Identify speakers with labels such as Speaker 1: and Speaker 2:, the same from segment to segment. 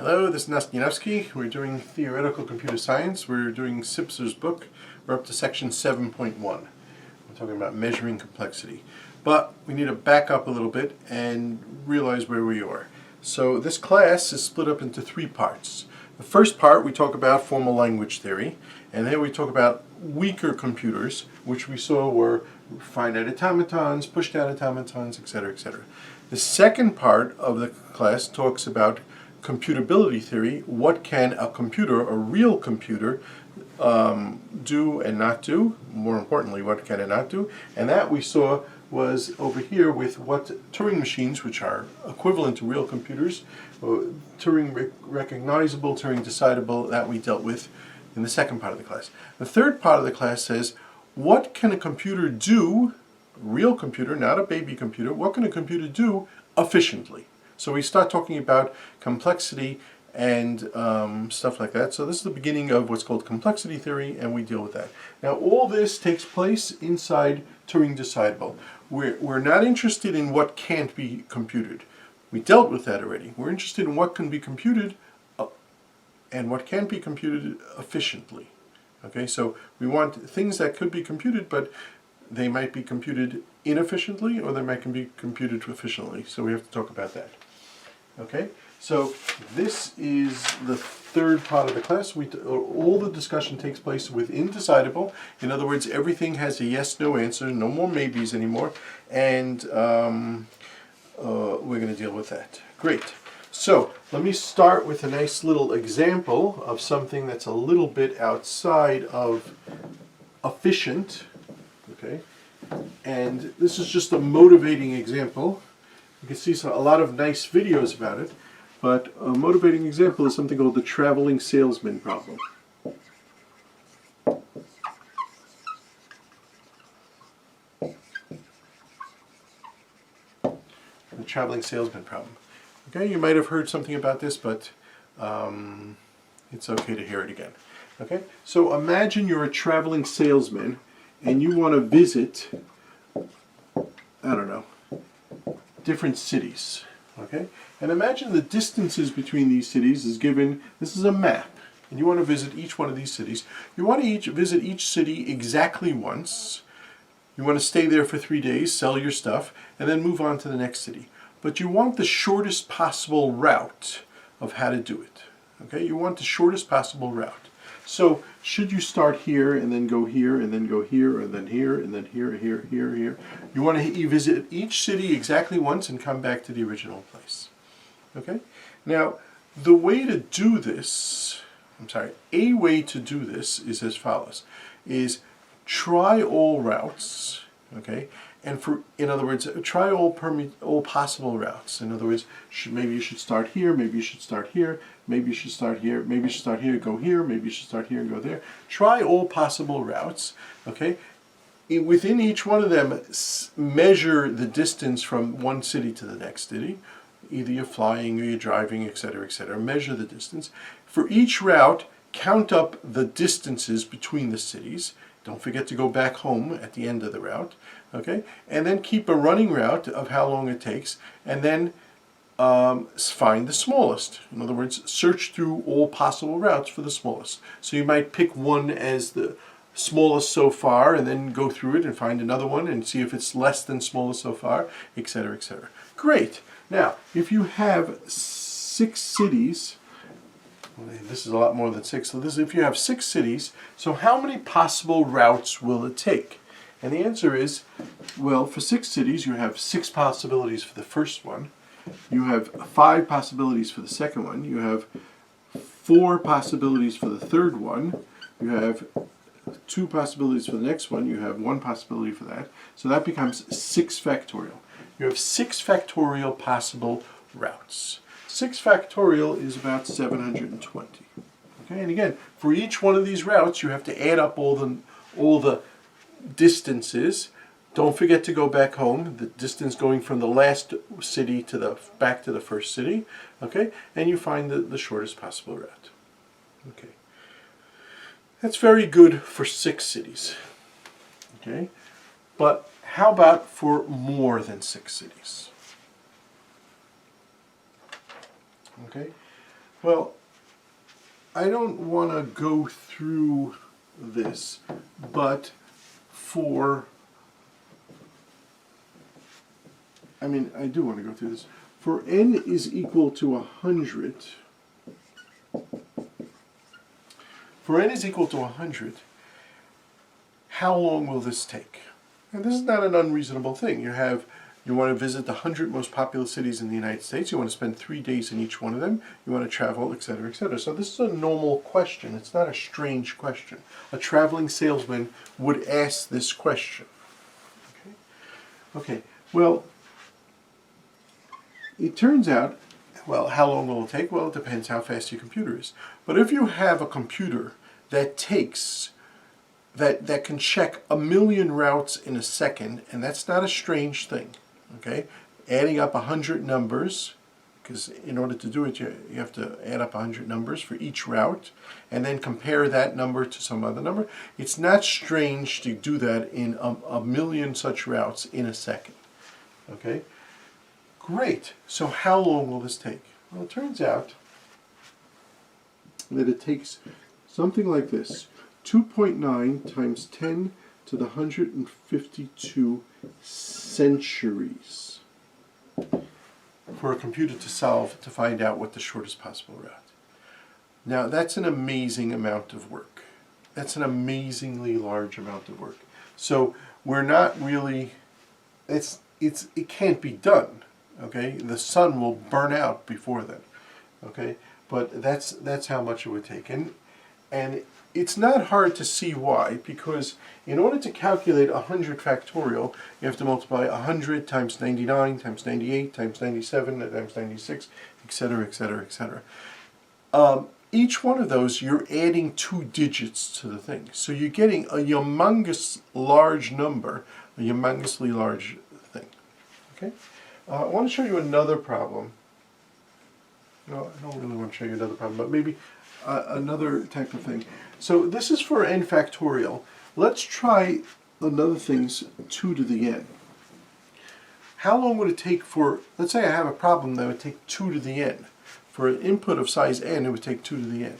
Speaker 1: Hello, this is Yanofsky. We're doing theoretical computer science. We're doing Sipser's book. We're up to section 7.1. We're talking about measuring complexity. But we need to back up a little bit and realize where we are. So this class is split up into three parts. The first part we talk about formal language theory, and then we talk about weaker computers, which we saw were finite automatons, push-down automatons, etc., etc. The second part of the class talks about computability theory. What can a computer, a real computer, do and not do? More importantly, what can it not do? And that we saw was over here with what Turing machines, which are equivalent to real computers, Turing recognizable, Turing decidable, that we dealt with in the second part of the class. The third part of the class says, what can a computer do, a real computer, not a baby computer, what can a computer do efficiently? So we start talking about complexity and stuff like that. So this is the beginning of what's called complexity theory, and we deal with that. Now all this takes place inside Turing decidable. We're not interested in what can't be computed. We dealt with that already. We're interested in what can be computed and what can be computed efficiently. Okay, so we want things that could be computed, but they might be computed inefficiently, or they might be computed efficiently. So we have to talk about that. Okay, so this is the third part of the class. All the discussion takes place within decidable. In other words, everything has a yes/no answer, no more maybes anymore, and we're going to deal with that. Great. So let me start with a nice little example of something that's a little bit outside of efficient. Okay, and this is just a motivating example. You can see a lot of nice videos about it, but a motivating example is something called the traveling salesman problem. The traveling salesman problem. Okay, you might have heard something about this, but it's okay to hear it again. Okay, so imagine you're a traveling salesman and you want to visit, I don't know, different cities. Okay, and imagine the distances between these cities is given. This is a map, and you want to visit each one of these cities. You want to visit each city exactly once. You want to stay there for 3 days, sell your stuff, and then move on to the next city. But you want the shortest possible route of how to do it. Okay, you want the shortest possible route. So should you start here and then go here and then go here and then here and then here, here, here, here? You want to visit each city exactly once and come back to the original place. Okay? Now, the way to do this, a way to do this is as follows, is try all routes, okay? And in other words, try all possible routes. In other words, maybe you should start here, maybe you should start here, maybe you should start here, maybe you should start here, go here, maybe you should start here and go there. Try all possible routes, okay? Within each one of them, measure the distance from one city to the next city. Either you're flying or you're driving, etc., etc. Measure the distance. For each route, count up the distances between the cities. Don't forget to go back home at the end of the route, okay? And then keep a running route of how long it takes, and then find the smallest. In other words, search through all possible routes for the smallest. So you might pick one as the smallest so far, and then go through it and find another one and see if it's less than smallest so far, etc., etc. Great. Now, if you have 6 cities, this is a lot more than 6. So if you have 6 cities, so how many possible routes will it take? And the answer is, well, for 6 cities, you have 6 possibilities for the first one. You have 5 possibilities for the second one. You have 4 possibilities for the third one. You have 2 possibilities for the next one. You have 1 possibility for that. So that becomes 6 factorial. You have 6 factorial possible routes. 6 factorial is about 720. Okay, and again, for each one of these routes, you have to add up all the distances. Don't forget to go back home. The distance going from the last city to back to the first city. Okay, and you find the shortest possible route. Okay, that's very good for 6 cities. Okay, but how about for more than 6 cities? Okay, Well, I don't want to go through this, but I do want to go through this. For n is equal to 100, how long will this take? And this is not an unreasonable thing. You want to visit the 100 most populous cities in the United States. You want to spend 3 days in each one of them. You want to travel, etc., etc. So this is a normal question. It's not a strange question. A traveling salesman would ask this question. Okay. Well, it turns out, well, how long will it take? Well, it depends how fast your computer is. But if you have a computer that that can check 1,000,000 routes in a second, and that's not a strange thing. Okay, adding up 100 numbers, because in order to do it, you have to add up 100 numbers for each route, and then compare that number to some other number. It's not strange to do that in a 1,000,000 such routes in a second. Okay, great. So how long will this take? Well, it turns out that it takes something like this: 2.9 times 10 to the 152 centuries for a computer to find out what the shortest possible route. Now that's an amazing amount of work. That's an amazingly large amount of work. So we're not really, it can't be done. Okay, the sun will burn out before then. Okay, but that's how much it would take, and it's not hard to see why, because in order to calculate 100 factorial, you have to multiply 100 times 99 times 98 times 97 times 96, etc., etc., etc. Each one of those, you're adding 2 digits to the thing. So you're getting a humongous large number, a humongously large thing. Okay? I want to show you another problem. No, I don't really want to show you another problem, but maybe another type of thing. So this is for n factorial. Let's try another thing's 2 to the n. How long would it take for, let's say I have a problem that would take 2 to the n. For an input of size n, it would take 2 to the n.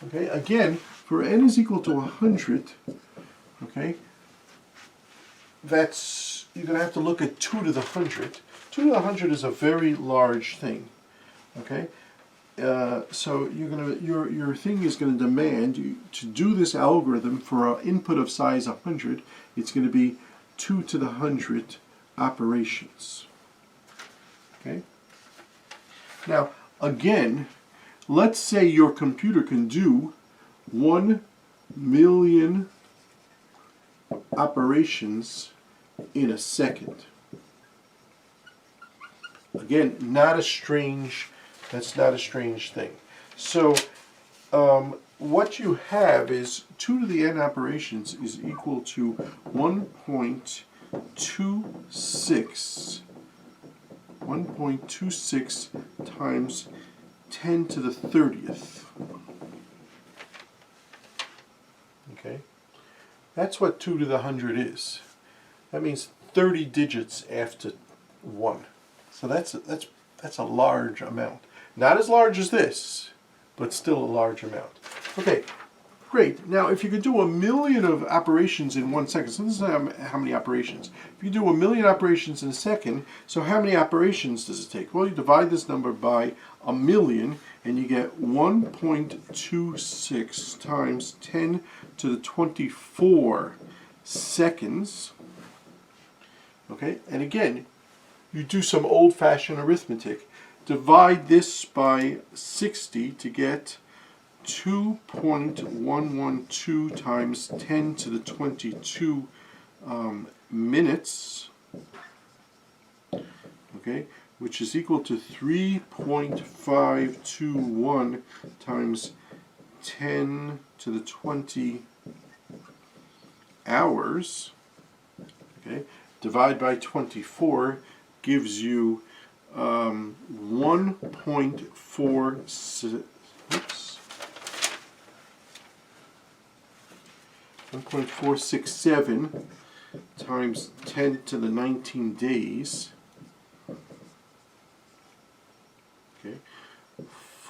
Speaker 1: Okay, again, for n is equal to 100, okay, you're going to have to look at 2 to the 100. 2 to the 100 is a very large thing. Okay, so your thing is going to demand you to do this algorithm for an input of size 100. It's going to be 2 to the 100 operations. Okay. Now again, let's say your computer can do 1,000,000 operations in a second. Again, that's not a strange thing. So what you have is 2 to the n operations is equal to 1.26 times 10 to the 30th. Okay, that's what 2 to the 100 is. That means 30 digits after 1. So that's a large amount. Not as large as this, but still a large amount. Okay, great. Now, if you could do 1,000,000 of operations in 1 second, so this is how many operations. If you do 1,000,000 operations in a second, so how many operations does it take? Well, you divide this number by 1,000,000, and you get 1.26 times 10 to the 24 seconds. Okay, and again, you do some old-fashioned arithmetic. Divide this by 60 to get 2.112 times 10 to the 22 minutes, okay, which is equal to 3.521 times 10 to the 20 hours, okay, divide by 24 gives you 1.467 times 10 to the 19 days, okay,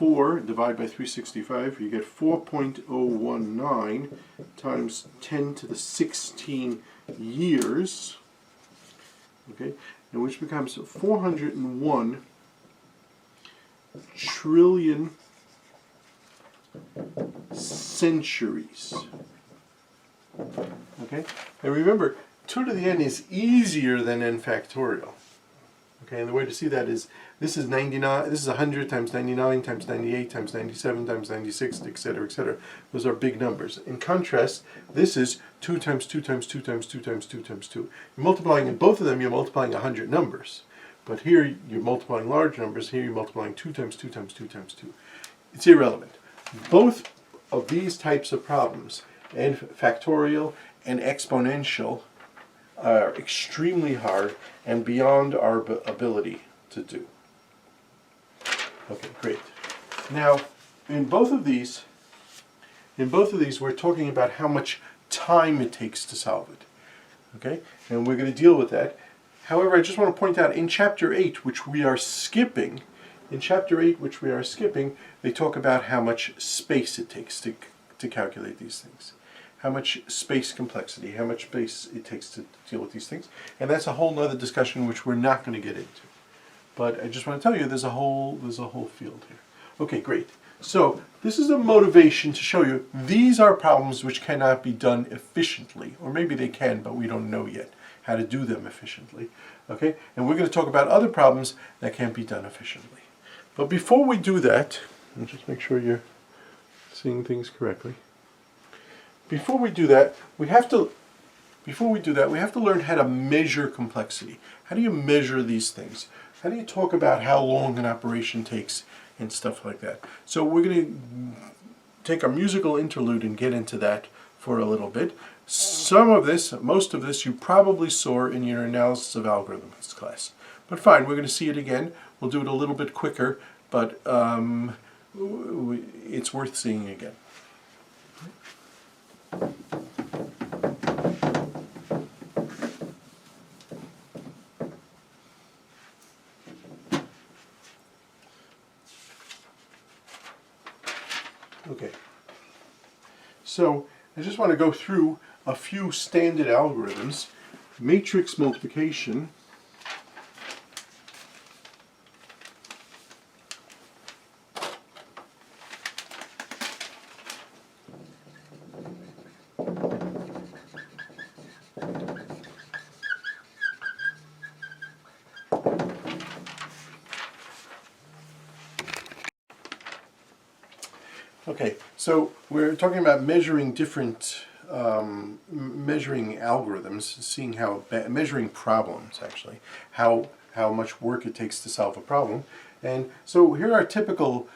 Speaker 1: 4 divided by 365, you get 4.019 times 10 to the 16 years, okay, and which becomes 401 trillion centuries. Okay, and remember, 2 to the n is easier than n factorial. Okay, and the way to see that is this is 99, this is 100 times 99 times 98 times 97 times 96, etc., etc. Those are big numbers. In contrast, this is 2 times 2 times 2 times 2 times 2 times 2. You're multiplying in both of them, you're multiplying 100 numbers. But here you're multiplying large numbers, here you're multiplying 2 times 2 times 2 times 2. It's irrelevant. Both of these types of problems, n factorial and exponential, are extremely hard and beyond our ability to do. Okay, great. Now, in both of these, we're talking about how much time it takes to solve it. Okay, and we're going to deal with that. However, I just want to point out in Chapter 8, which we are skipping, they talk about how much space it takes to calculate these things. How much space complexity, how much space it takes to deal with these things. And that's a whole nother discussion which we're not going to get into. But I just want to tell you there's a whole field here. Okay, great. So this is a motivation to show you these are problems which cannot be done efficiently. Or maybe they can, but we don't know yet how to do them efficiently. Okay? And we're going to talk about other problems that can't be done efficiently. But before we do that, and just make sure you're seeing things correctly. Before we do that, we have to learn how to measure complexity. How do you measure these things? How do you talk about how long an operation takes and stuff like that? So we're going to take a musical interlude and get into that for a little bit. Most of this you probably saw in your analysis of algorithms class. But fine, we're going to see it again. We'll do it a little bit quicker, but it's worth seeing again. Okay, so I just want to go through a few standard algorithms. Matrix multiplication, okay, so we're talking about measuring different measuring algorithms, seeing how measuring problems actually, how much work it takes to solve a problem. And so here are typical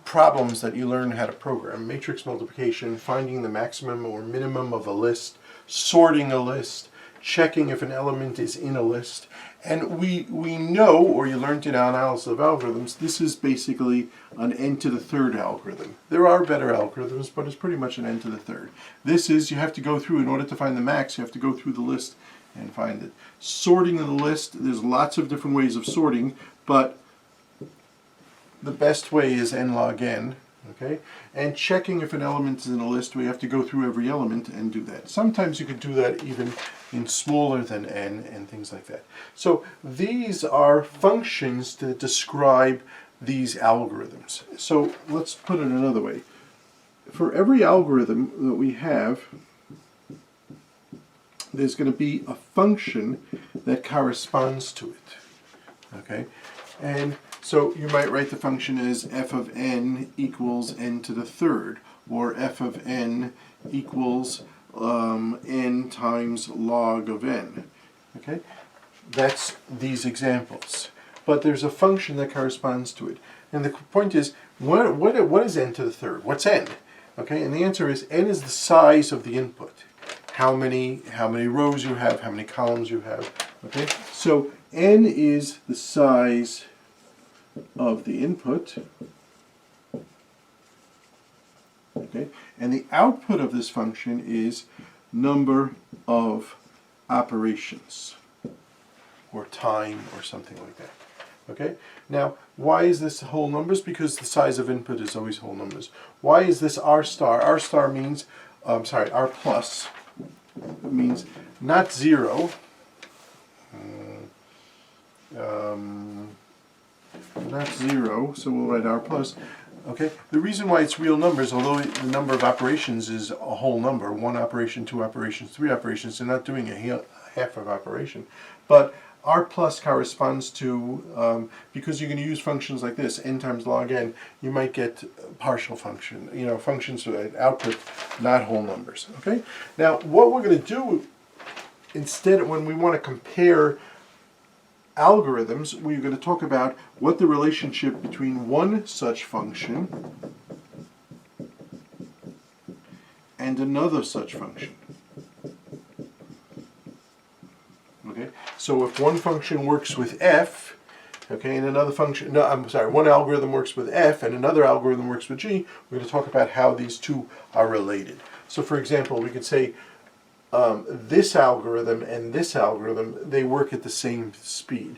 Speaker 1: problems that you learn how to program: matrix multiplication, finding the maximum or minimum of a list, sorting a list, checking if an element is in a list. And we know, or you learned in our analysis of algorithms, this is basically an n to the third algorithm. There are better algorithms, but it's pretty much an n to the third. This is, you have to go through, in order to find the max, you have to go through the list and find it. Sorting of the list, there's lots of different ways of sorting, but the best way is n log n. Okay, and checking if an element is in a list, we have to go through every element and do that. Sometimes you could do that even in smaller than n and things like that. So these are functions to describe these algorithms. So let's put it another way. For every algorithm that we have, there's going to be a function that corresponds to it. Okay, and so you might write the function as f of n equals n to the third, or f of n equals n times log of n. Okay, that's these examples. But there's a function that corresponds to it. And the point is, what is n to the third? What's n? Okay, and the answer is n is the size of the input. How many rows you have, how many columns you have. Okay, so n is the size of the input, okay, and the output of this function is number of operations, or time, or something like that. Okay? Now, why is this whole numbers? Because the size of input is always whole numbers. Why is this R star? R star means, R plus means not 0, not 0, so we'll write R plus. Okay, the reason why it's real numbers, although the number of operations is a whole number, 1 operation, 2 operations, 3 operations, they're not doing a half of operation. But R plus corresponds to, because you're going to use functions like this, n times log n, you might get partial function, functions that output not whole numbers. Okay, now what we're going to do instead, when we want to compare algorithms, we're going to talk about what the relationship between one such function and another such function. Okay, so if one function works with f, okay, and another function, one algorithm works with f and another algorithm works with g, we're going to talk about how these two are related. So for example, we could say this algorithm and this algorithm, they work at the same speed.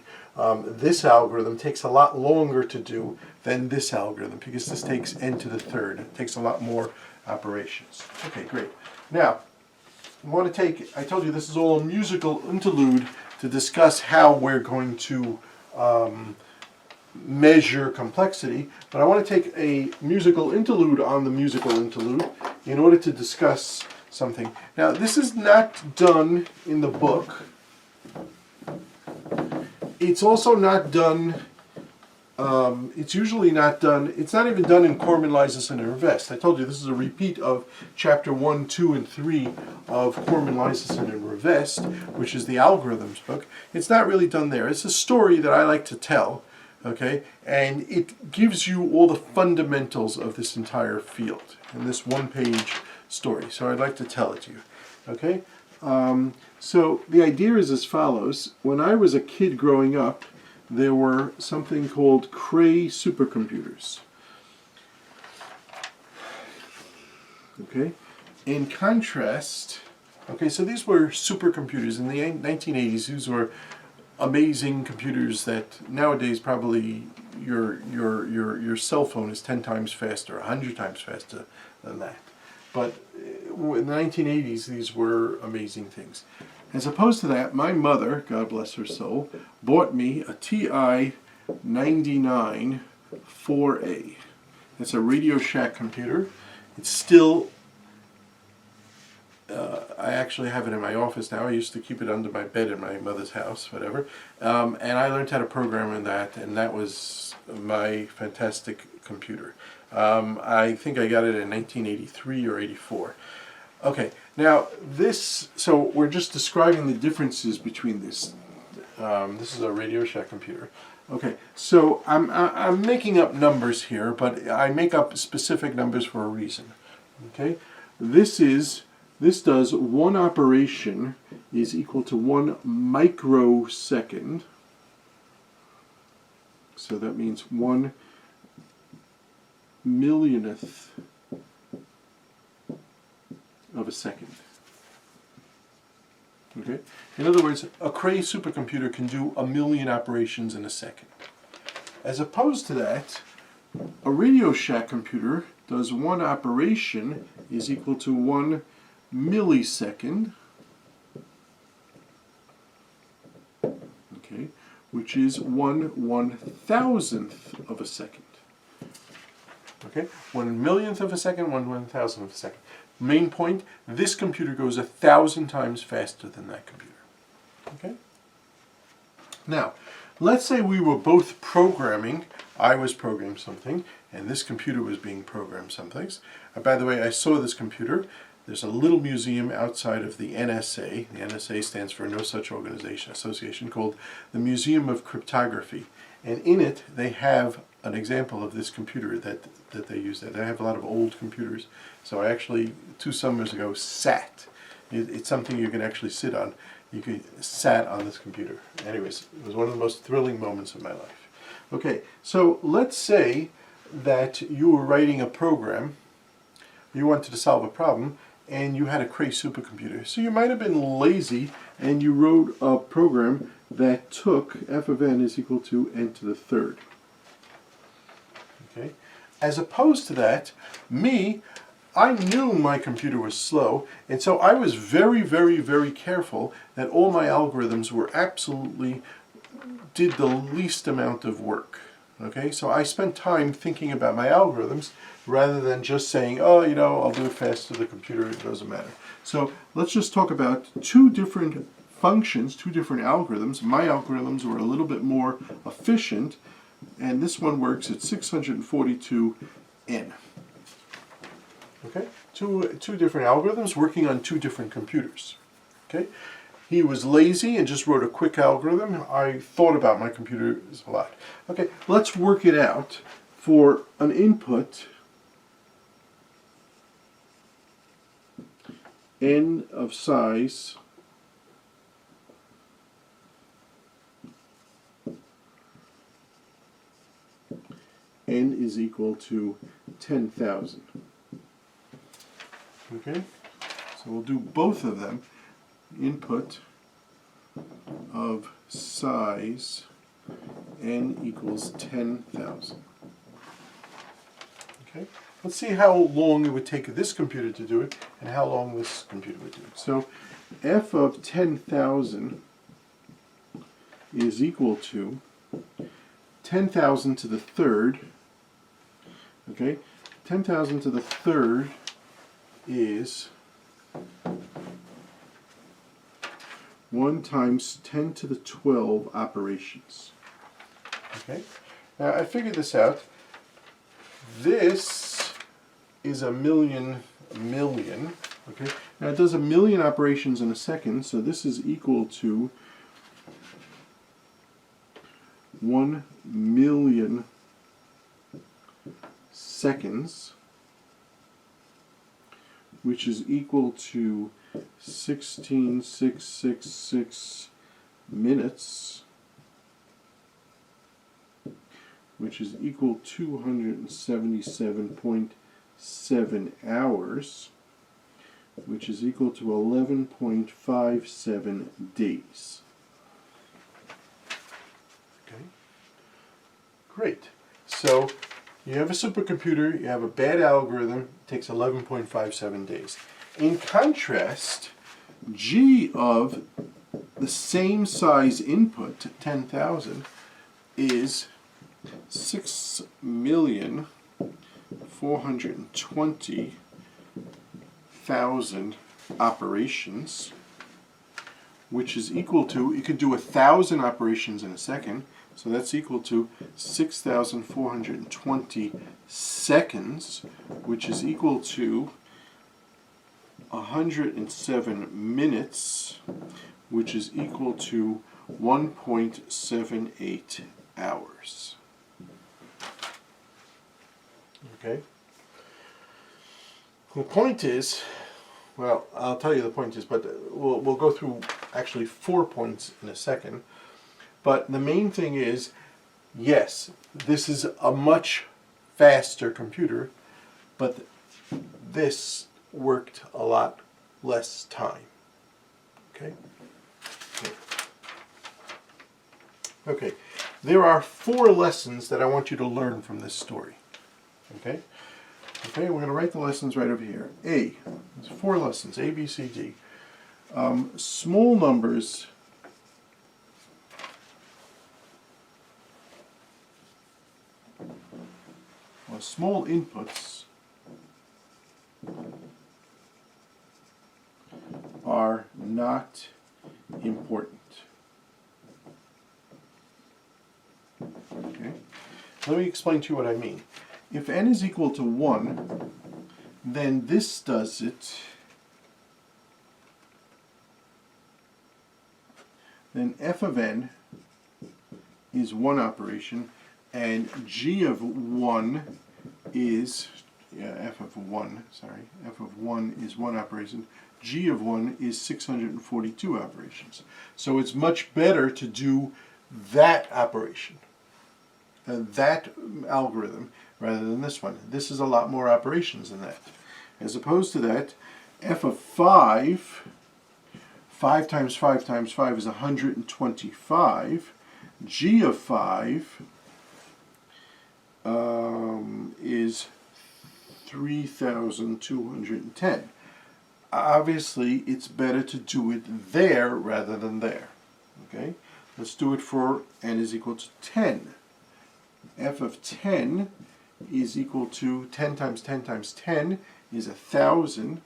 Speaker 1: This algorithm takes a lot longer to do than this algorithm because this takes n to the third. It takes a lot more operations. Okay, great. Now, I told you this is all a musical interlude to discuss how we're going to measure complexity, but I want to take a musical interlude on the musical interlude in order to discuss something. Now, this is not done in the book. It's also not done, it's usually not done, it's not even done in Corman, Lysis, and Revest. I told you this is a repeat of chapter 1, 2, and 3 of Corman, Lysis, and Revest, which is the algorithms book. It's not really done there. It's a story that I like to tell, okay, and it gives you all the fundamentals of this entire field in this one-page story. So I'd like to tell it to you, okay? So the idea is as follows. When I was a kid growing up, there were something called Cray supercomputers. Okay? In contrast, okay, so these were supercomputers. In the 1980s, these were amazing computers that nowadays probably your cell phone is 10 times faster, 100 times faster than that. But in the 1980s, these were amazing things. As opposed to that, my mother, God bless her soul, bought me a TI 99 4A. It's a Radio Shack computer. It's still, I actually have it in my office now. I used to keep it under my bed in my mother's house, whatever. And I learned how to program in that, and that was my fantastic computer. I think I got it in 1983 or 84. Okay, now so we're just describing the differences between this. This is a Radio Shack computer. Okay, so I'm making up numbers here, but I make up specific numbers for a reason. Okay, this does one operation is equal to 1 microsecond. So that means 1 millionth of a second. Okay? In other words, a Cray supercomputer can do 1,000,000 operations in a second. As opposed to that, a Radio Shack computer does one operation is equal to 1 millisecond, okay, which is 1/1000th of a second. Okay, 1,000,000th of a second, 1/1000th of a second. Main point, this computer goes 1,000 times faster than that computer. Okay? Now, let's say we were both programming. I was programming something, and this computer was being programmed someplace. By the way, I saw this computer. There's a little museum outside of the NSA. The NSA stands for No Such Association, called the Museum of Cryptography. And in it, they have an example of this computer that they use there. They have a lot of old computers. So I actually, 2 summers ago, sat. It's something you can actually sit on. You could sat on this computer. Anyways, it was one of the most thrilling moments of my life. Okay, so let's say that you were writing a program. You wanted to solve a problem, and you had a Cray supercomputer. So you might have been lazy, and you wrote a program that took f of n is equal to n to the third. Okay? As opposed to that, I knew my computer was slow, and so I was very, very, very careful that all my algorithms were did the least amount of work. Okay, so I spent time thinking about my algorithms rather than just saying, oh, I'll do it fast to the computer, it doesn't matter. So let's just talk about two different functions, two different algorithms. My algorithms were a little bit more efficient, and this one works at 642N. Okay, two different algorithms working on two different computers. Okay, he was lazy and just wrote a quick algorithm. I thought about my computers a lot. Okay, let's work it out for an input n of size n is equal to 10,000. Okay, so we'll do both of them. Input of size n equals 10,000. Okay, let's see how long it would take this computer to do it and how long this computer would do it. So f of 10,000 is equal to 10,000 to the third. Okay, 10,000 to the third is 1 times 10 to the 12 operations. Okay, now I figured this out. This is a million. Okay, now it does a million operations in a second, so this is equal to 1 million seconds, which is equal to 16,666 minutes, which is equal to 277.7 hours, which is equal to 11.57 days. Okay, great. So you have a supercomputer, you have a bad algorithm, it takes 11.57 days. In contrast, G of the same size input, 10,000, is 6,420,000 operations, which is equal to, you could do 1,000 operations in a second, so that's equal to 6,420 seconds, which is equal to 107 minutes, which is equal to 1.78 hours. Okay? The point is, well, I'll tell you the point is, but we'll go through actually 4 points in a second. But the main thing is, yes, this is a much faster computer, but this worked a lot less time. Okay? Okay. There are 4 lessons that I want you to learn from this story. Okay? Okay, we're going to write the lessons right over here. A. There's 4 lessons. A, B, C, D. Small numbers or small inputs are not important. Okay? Let me explain to you what I mean. If n is equal to 1, then this does it. Then f of n is 1 operation, and g of 1 is, f of 1 is 1 operation. G of 1 is 642 operations. So it's much better to do that operation, that algorithm, rather than this one. This is a lot more operations than that. As opposed to that, f of 5 5 times 5 times 5 is 125. G of 5 is 3,210. Obviously, it's better to do it there rather than there. Okay, let's do it for n is equal to 10. F of 10 is equal to 10 times 10 times 10 is 1,000.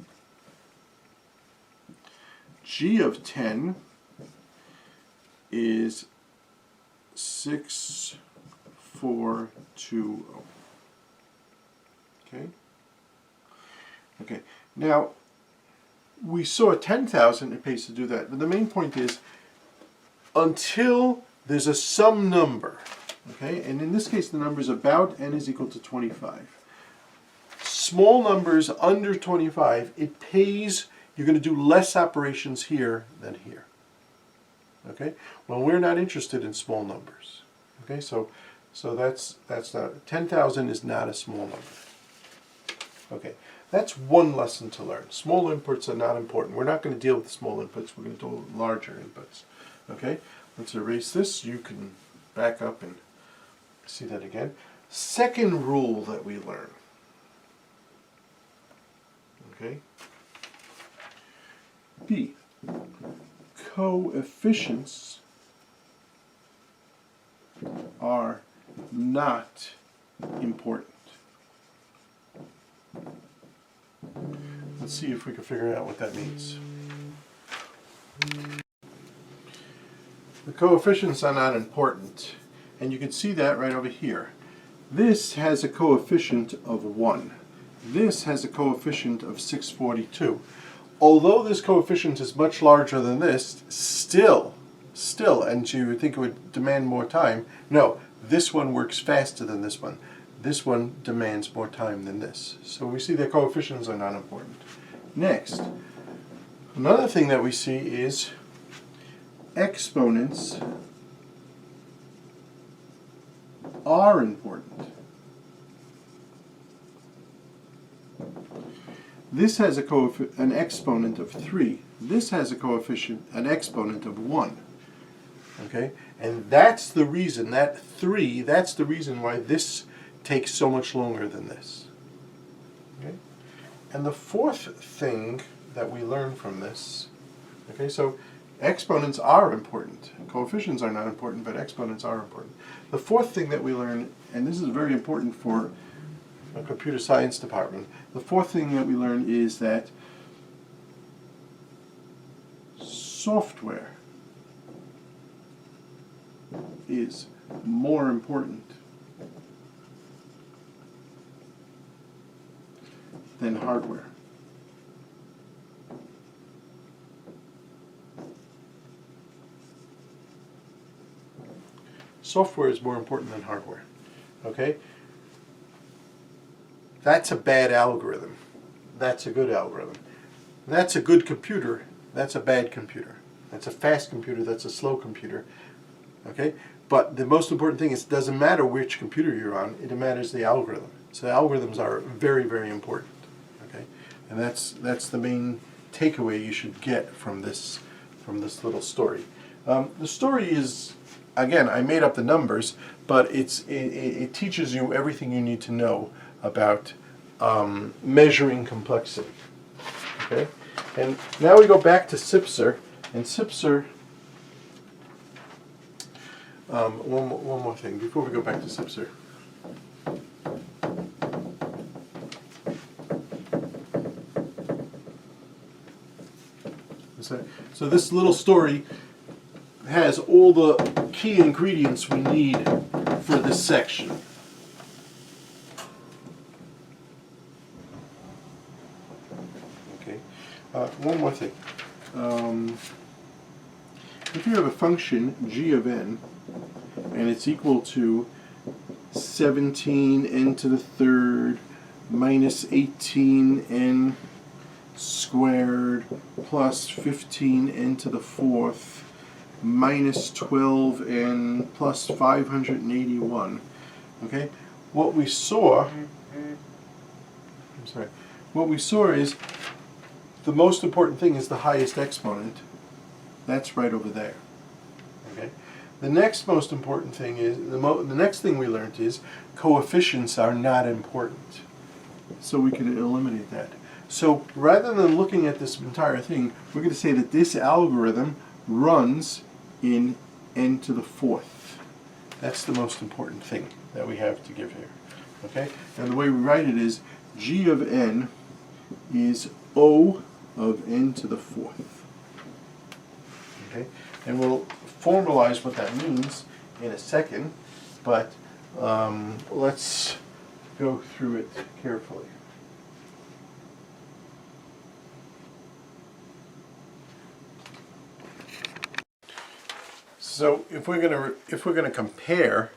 Speaker 1: G of 10 is 6,420. Okay. Okay. Now, we saw 10,000. It pays to do that. But the main point is, until there's a sum number, okay, and in this case the number is about n is equal to 25. Small numbers under 25, it pays. You're going to do less operations here than here. Okay. Well, we're not interested in small numbers. Okay. So that's not 10,000 is not a small number. Okay. That's one lesson to learn. Small inputs are not important. We're not going to deal with small inputs. We're going to deal with larger inputs. Okay. Let's erase this. You can back up and see that again. Second rule that we learn. Okay. B. Coefficients are not important. Let's see if we can figure out what that means. The coefficients are not important, and you can see that right over here. This has a coefficient of 1. This has a coefficient of 642. Although this coefficient is much larger than this, still, and you would think it would demand more time. No, this one works faster than this one. This one demands more time than this. So we see that coefficients are not important. Next, another thing that we see is exponents are important. This has an exponent of 3. This has a coefficient, an exponent of 1. Okay? And that's the reason, that 3, that's the reason why this takes so much longer than this. Okay? And the fourth thing that we learn from this, okay, so exponents are important. Coefficients are not important, but exponents are important. The fourth thing that we learn, and this is very important for a computer science department, the fourth thing that we learn is that software is more important than hardware. Software is more important than hardware. Okay? That's a bad algorithm. That's a good algorithm. That's a good computer. That's a bad computer. That's a fast computer. That's a slow computer. Okay? But the most important thing is it doesn't matter which computer you're on. It matters the algorithm. So algorithms are very, very important. Okay? And that's the main takeaway you should get from this little story. The story is, again, I made up the numbers, but it teaches you everything you need to know about measuring complexity. Okay, and now we go back to SIPSR, and SIPSR. One more thing before we go back to SIPSR. So this little story has all the key ingredients we need for this section. Okay. One more thing. If you have a function g of n, and it's equal to 17n to the third minus 18n squared plus 15n to the fourth minus 12n plus 581. Okay, what we saw is the most important thing is the highest exponent, That's right over there. Okay. The next most important thing is, the next thing we learned is coefficients are not important. So we can eliminate that. So rather than looking at this entire thing, we're going to say that this algorithm runs in n to the fourth. That's the most important thing that we have to give here. Okay? And the way we write it is g of n is O of n to the fourth. Okay? And we'll formalize what that means in a second, but let's go through it carefully. So if we're going to compare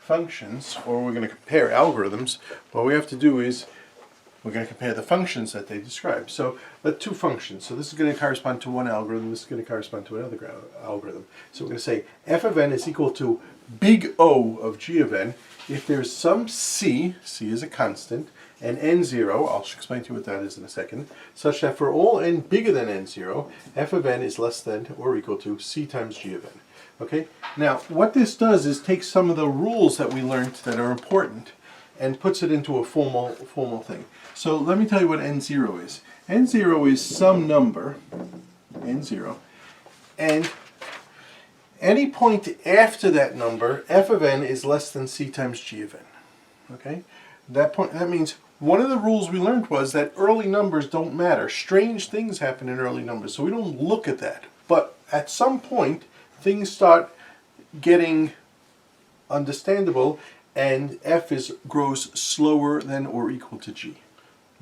Speaker 1: functions, or we're going to compare algorithms, what we have to do is we're going to compare the functions that they describe. So let two functions. So this is going to correspond to one algorithm. This is going to correspond to another algorithm. So we're going to say f of n is equal to big O of g of n if there's some c is a constant, and n0, I'll explain to you what that is in a second, such that for all n bigger than n0, f of n is less than or equal to c times g of n. Okay? Now, what this does is take some of the rules that we learned that are important and puts it into a formal thing. So let me tell you what n0 is. n0 is some number, n0, and any point after that number, f of n is less than c times g of n. Okay? That means one of the rules we learned was that early numbers don't matter. Strange things happen in early numbers, so we don't look at that. But at some point, things start getting understandable, and f grows slower than or equal to g.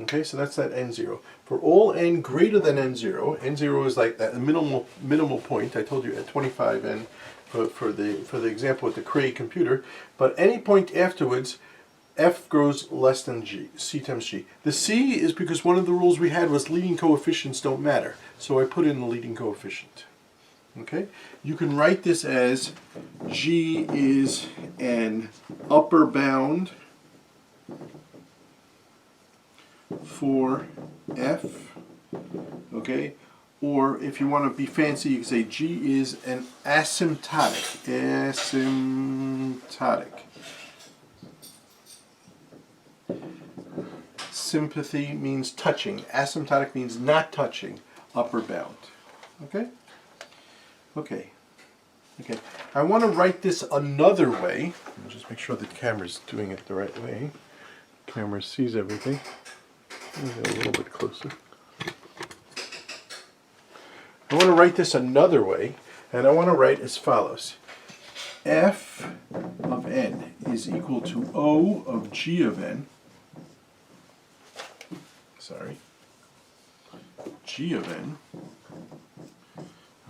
Speaker 1: Okay, so that's that n0. For all n greater than n0, n0 is like that minimal point. I told you at 25n for the example with the Cray computer. But any point afterwards, f grows less than g, c times g. The c is because one of the rules we had was leading coefficients don't matter. So I put in the leading coefficient. Okay, you can write this as g is an upper bound for f, okay, or if you want to be fancy, you can say g is an asymptotic. Sympathy means touching. Asymptotic means not touching. Upper bound. Okay? Okay. Okay. I want to write this another way. I'll just make sure the camera's doing it the right way. The camera sees everything. Get a little bit closer. I want to write this another way, and I want to write as follows. F of n is equal to O of g of n. Sorry. G of n.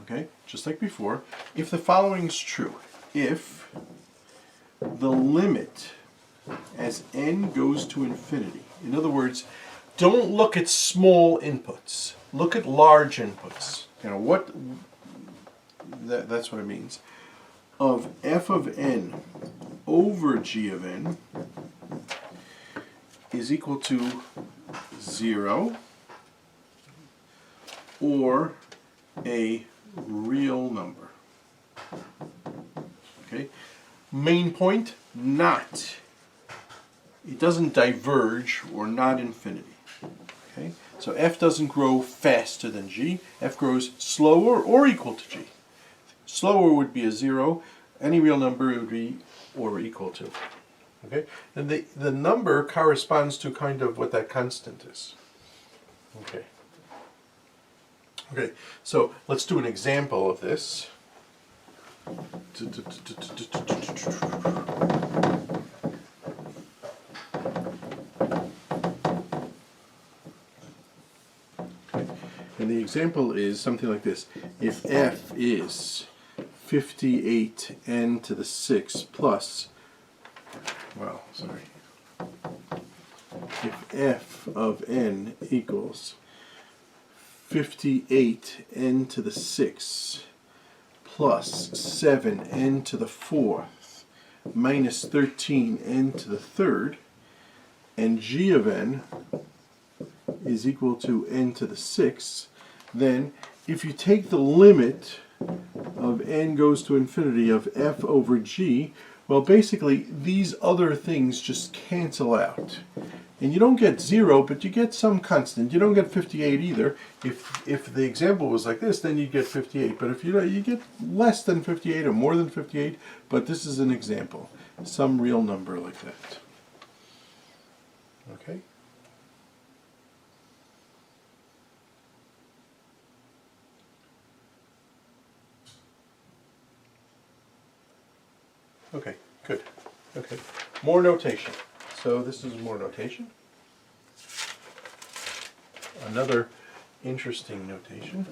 Speaker 1: Okay, just like before, if the following is true. If the limit as n goes to infinity, in other words, don't look at small inputs, look at large inputs. You know, that's what it means. Of f of n over g of n is equal to 0 or a real number. Okay? Main point, not. It doesn't diverge or not infinity. Okay? So f doesn't grow faster than g. F grows slower or equal to g. Slower would be a 0. Any real number would be or equal to. Okay? And the number corresponds to kind of what that constant is. Okay. Okay, so let's do an example of this. Okay. And the example is something like this. If f is 58n to the 6 plus, well, sorry. If f of n equals 58n to the 6 plus 7n to the 4th minus 13n to the 3rd, and g of n is equal to n to the 6th, then if you take the limit of n goes to infinity of f over g, well, basically, these other things just cancel out. And you don't get 0, but you get some constant. You don't get 58 either. If the example was like this, then you'd get 58. But if you get less than 58 or more than 58, but this is an example. Some real number like that. Okay? Okay, good. Okay, more notation. So this is more notation. Another interesting notation.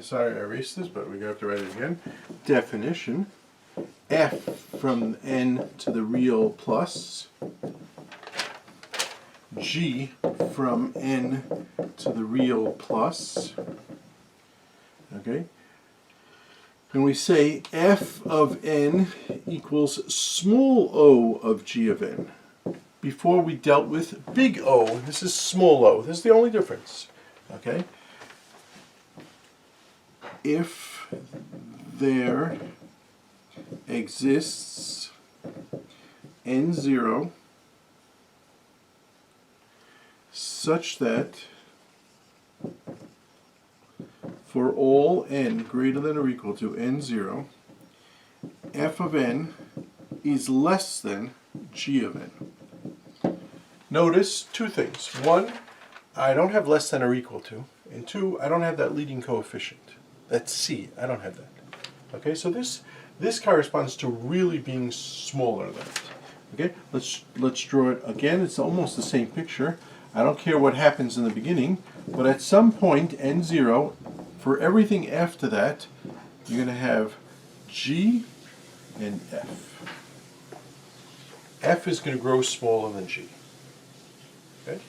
Speaker 1: Sorry I erased this, but we have to write it again. Definition. F from n to the real plus, g from n to the real plus, okay? And we say f of n equals small o of g of n. Before we dealt with big O, this is small o. This is the only difference, okay? If there exists n0 such that for all n greater than or equal to n0, f of n is less than g of n. Notice two things. One, I don't have less than or equal to, and two, I don't have that leading coefficient. That's c. I don't have that. Okay, so this corresponds to really being smaller than it. Okay, let's draw it again. It's almost the same picture. I don't care what happens in the beginning, but at some point n0, for everything after that, you're going to have g and f. F is going to grow smaller than g. Okay,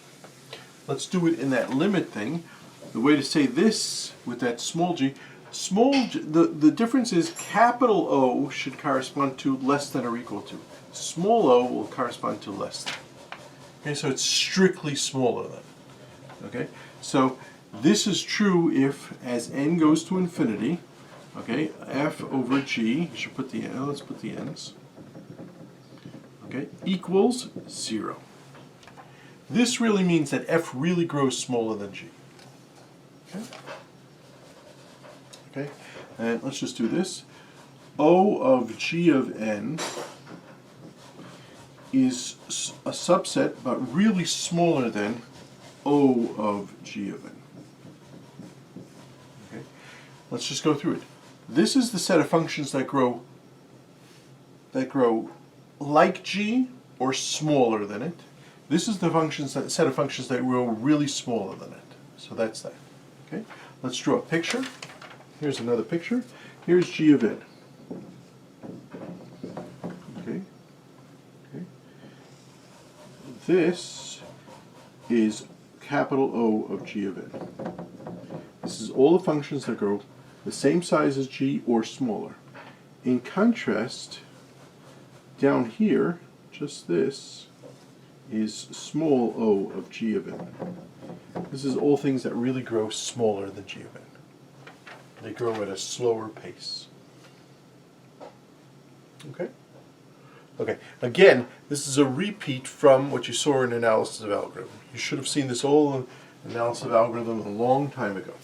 Speaker 1: let's do it in that limit thing. The way to say this with that small g. The difference is capital O should correspond to less than or equal to. Small o will correspond to less than. Okay, so it's strictly smaller than. Okay, so this is true if as n goes to infinity, okay, f over g, you should put the n, let's put the n's, okay, equals 0. This really means that f really grows smaller than g. Okay? Okay, and let's just do this. O of g of n is a subset, but really smaller than O of g of n. Okay, let's just go through it. This is the set of functions that grow like g or smaller than it. This is the set of functions that grow really smaller than it. So that's that. Okay, let's draw a picture. Here's another picture. Here's g of n. Okay. Okay. This is capital O of g of n. This is all the functions that grow the same size as g or smaller. In contrast, down here, just this is small o of g of n. This is all things that really grow smaller than g of n. They grow at a slower pace. Okay? Okay, again, this is a repeat from what you saw in analysis of algorithm. You should have seen this all in analysis of algorithm a long time ago.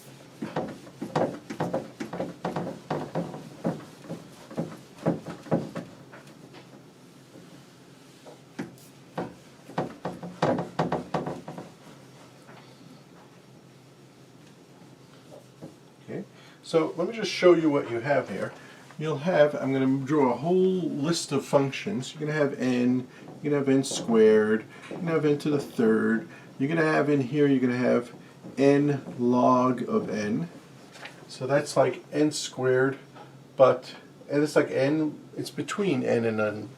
Speaker 1: So let me just show you what you have here. You'll have, I'm going to draw a whole list of functions. You're going to have n, you're going to have n squared, you're going to have n to the third. You're going to have in here, you're going to have n log of n. So that's like n squared, but, and it's like n, it's between n and n.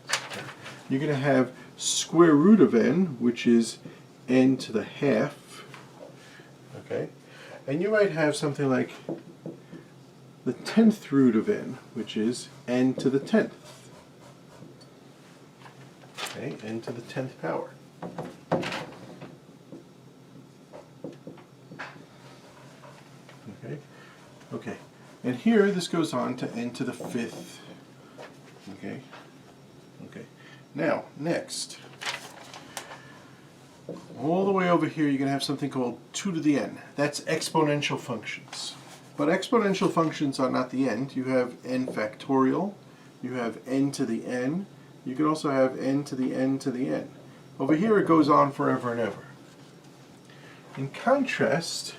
Speaker 1: You're going to have square root of n, which is n to the half. Okay? And you might have something like the 10th root of n, which is n to the 10th. Okay, n to the 10th power. Okay, and here this goes on to n to the 5th. Okay. Now, next, all the way over here you're going to have something called 2 to the n. That's exponential functions. But exponential functions are not the end. You have n factorial, you have n to the n, you can also have n to the n to the n. Over here it goes on forever and ever. In contrast,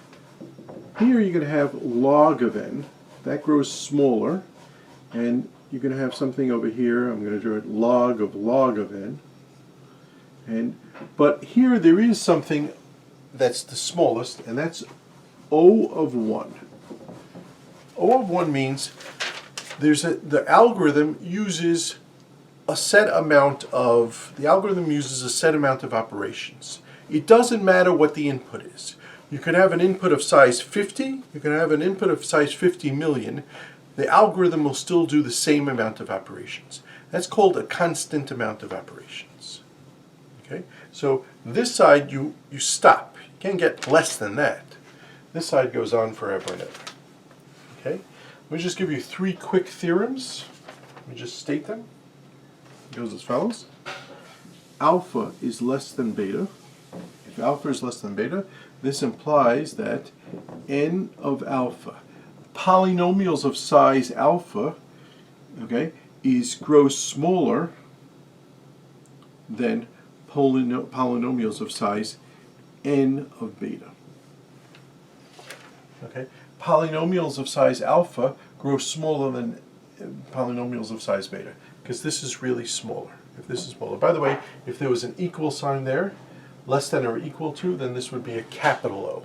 Speaker 1: here you're going to have log of n. That grows smaller, and you're going to have something over here. I'm going to draw it log of n. But here there is something that's the smallest, and that's O of 1. O of 1 means the algorithm uses a set amount of operations. It doesn't matter what the input is. You can have an input of size 50, you can have an input of size 50 million. The algorithm will still do the same amount of operations. That's called a constant amount of operations. Okay? So this side you stop. You can't get less than that. This side goes on forever and ever. Okay? Let me just give you 3 quick theorems. Let me just state them. It goes as follows. Alpha is less than beta. If alpha is less than beta, this implies that n of alpha, polynomials of size alpha, okay, grows smaller than polynomials of size n of beta. Okay, polynomials of size alpha grow smaller than polynomials of size beta, because this is really smaller. If this is smaller, by the way, if there was an equal sign there, less than or equal to, then this would be a capital O.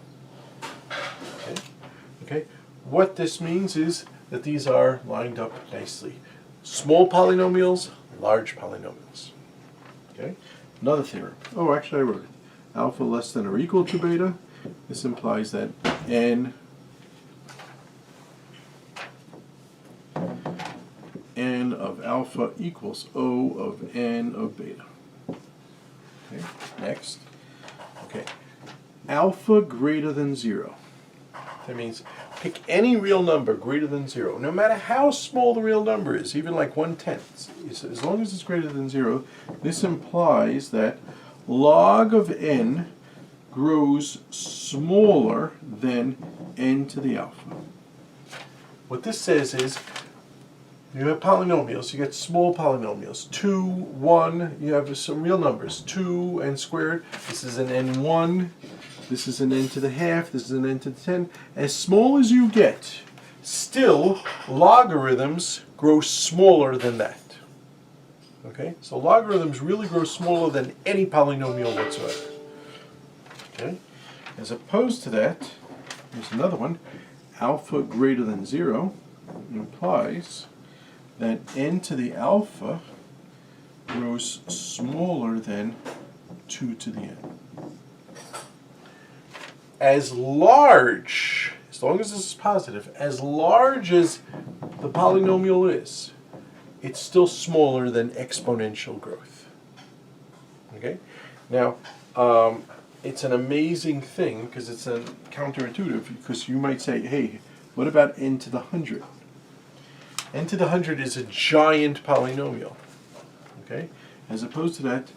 Speaker 1: Okay. What this means is that these are lined up nicely. Small polynomials, large polynomials. Okay. Another theorem. Oh, actually I wrote it. Alpha less than or equal to beta. This implies that n of alpha equals O of n of beta. Okay. Next. Okay. Alpha greater than 0. That means pick any real number greater than 0, no matter how small the real number is, even like 1/10. As long as it's greater than 0, this implies that log of n grows smaller than n to the alpha. What this says is, you have polynomials, you get small polynomials, 2, 1, you have some real numbers, 2, n squared, this is an n1, this is an n to the half, this is an n to the 10. As small as you get, still logarithms grow smaller than that. Okay, so logarithms really grow smaller than any polynomial whatsoever. Okay, as opposed to that, here's another one, alpha greater than 0 implies that n to the alpha grows smaller than 2 to the n. As large, as long as this is positive, as large as the polynomial is, it's still smaller than exponential growth. Okay? Now, it's an amazing thing because it's counterintuitive, because you might say, hey, what about n to the 100? N to the 100 is a giant polynomial, okay? As opposed to that,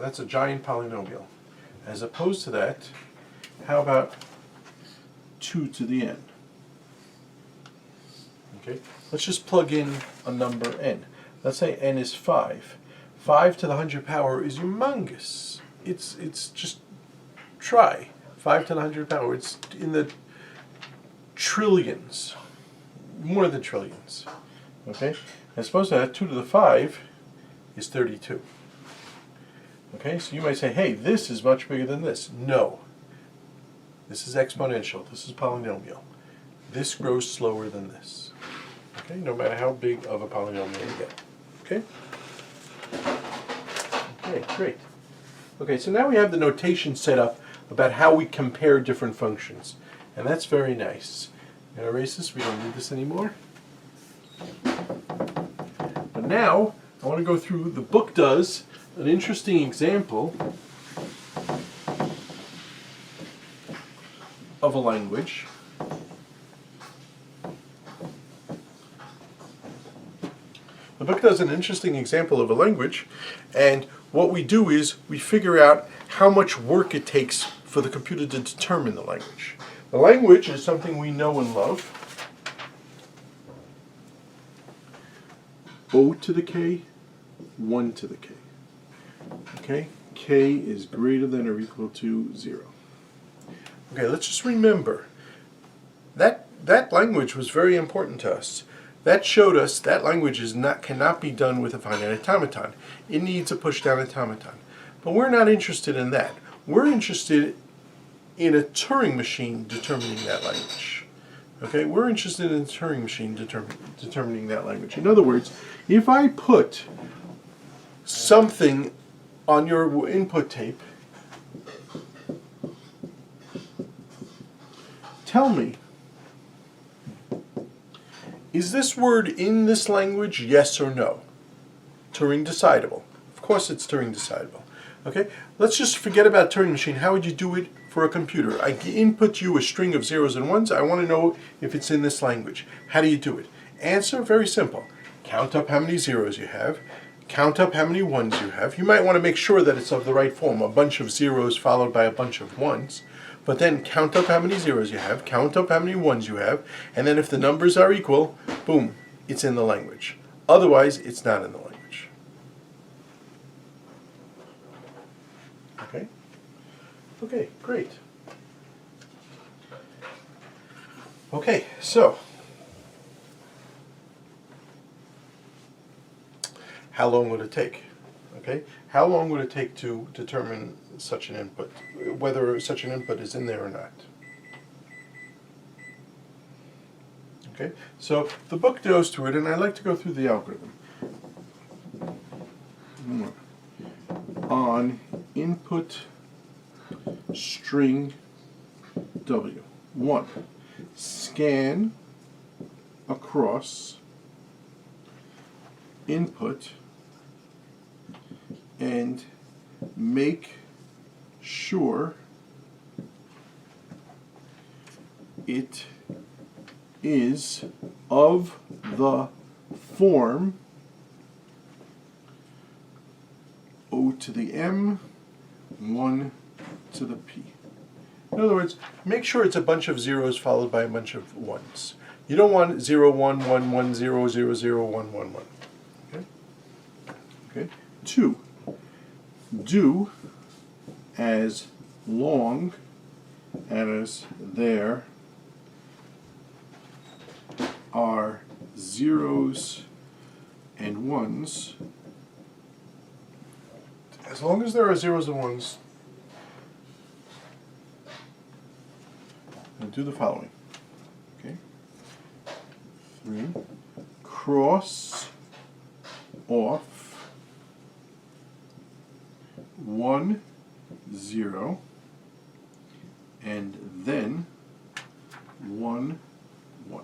Speaker 1: that's a giant polynomial. As opposed to that, how about 2 to the n? Okay, let's just plug in a number n. Let's say n is 5. 5 to the 100 power is humongous. It's just try. 5 to the 100 power, it's in the trillions, more than trillions, okay? As opposed to that, 2 to the 5 is 32. Okay, so you might say, hey, this is much bigger than this. No, this is exponential, this is polynomial. This grows slower than this, okay? No matter how big of a polynomial you get, okay? Okay, great. Okay, so now we have the notation set up. about how we compare different functions. And that's very nice. I'm going to erase this. We don't need this anymore. But now, I want to go through, the book does an interesting example of a language. The book does an interesting example of a language, and what we do is we figure out how much work it takes for the computer to determine the language. The language is something we know and love. O to the k, 1 to the k. Okay, k is greater than or equal to 0. Okay, let's just remember that language was very important to us. That showed us that language cannot be done with a finite automaton. It needs a push-down automaton. But we're not interested in that. We're interested in a Turing machine determining that language. Okay, we're interested in a Turing machine determining that language. In other words, if I put something on your input tape, tell me, is this word in this language, yes or no? Turing decidable. Of course it's Turing decidable. Okay, let's just forget about Turing machine. How would you do it for a computer? I input you a string of zeros and ones. I want to know if it's in this language. How do you do it? Answer, very simple. Count up how many zeros you have. Count up how many ones you have. You might want to make sure that it's of the right form. A bunch of zeros followed by a bunch of ones. But then count up how many zeros you have, count up how many ones you have, and then if the numbers are equal, boom, it's in the language. Otherwise, it's not in the language. Okay? Okay, great. Okay, so how long would it take? Okay, how long would it take to determine such an input, whether such an input is in there or not? Okay, so the book goes through it, and I like to go through the algorithm. On input string W, 1, scan across input and make sure it is of the form O to the M, 1 to the P. In other words, make sure it's a bunch of zeros followed by a bunch of ones. You don't want 0, 1, 1, 1, 0, 0, 0, 1, 1, 1. Okay? Okay. 2. Do as long as there are zeros and ones. As long as there are zeros and ones, and do the following. Okay. 3. Cross off 1, 0, and then 1, 1.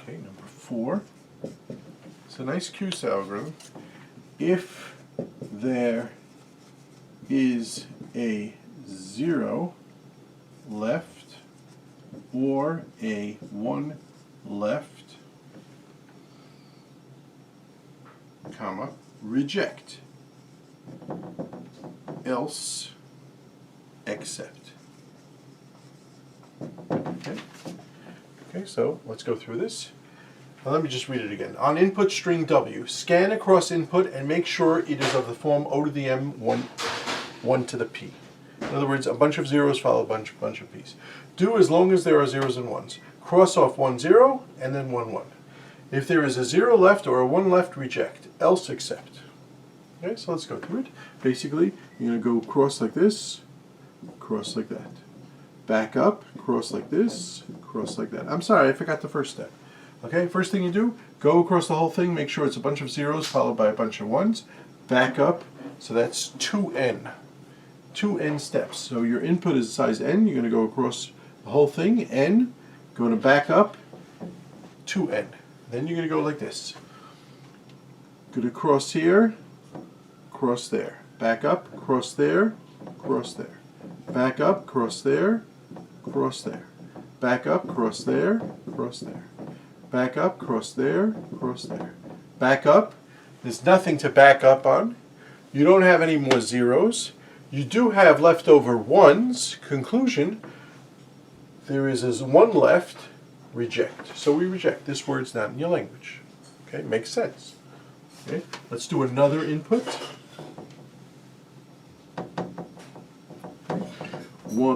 Speaker 1: Okay, number 4. It's a nice QS algorithm. If there is a 0 left or a 1 left, comma, reject, else accept. Okay. Okay, so let's go through this. Now let me just read it again. On input string W, scan across input and make sure it is of the form O to the M, 1 to the P. In other words, a bunch of zeros follow a bunch of P's. Do as long as there are zeros and ones. Cross off 1, 0, and then 1, 1. If there is a 0 left or a 1 left, reject, else accept. Okay, so let's go through it. Basically, you're going to go cross like this, cross like that. Back up, cross like this, cross like that. I'm sorry, I forgot the first step. Okay, first thing you do, go across the whole thing, make sure it's a bunch of zeros followed by a bunch of ones. Back up, so that's 2n. 2n steps. So your input is size n. You're going to go across the whole thing, n. Going to back up 2n. Then you're going to go like this. Going to cross here, cross there. Back up, cross there, cross there. Back up, cross there, cross there. Back up, cross there, cross there. Back up, cross there, cross there. Back up. There's nothing to back up on. You don't have any more zeros. You do have leftover ones. Conclusion, there is one left. Reject. So we reject. This word's not in your language. Okay, makes sense. Okay, let's do another input.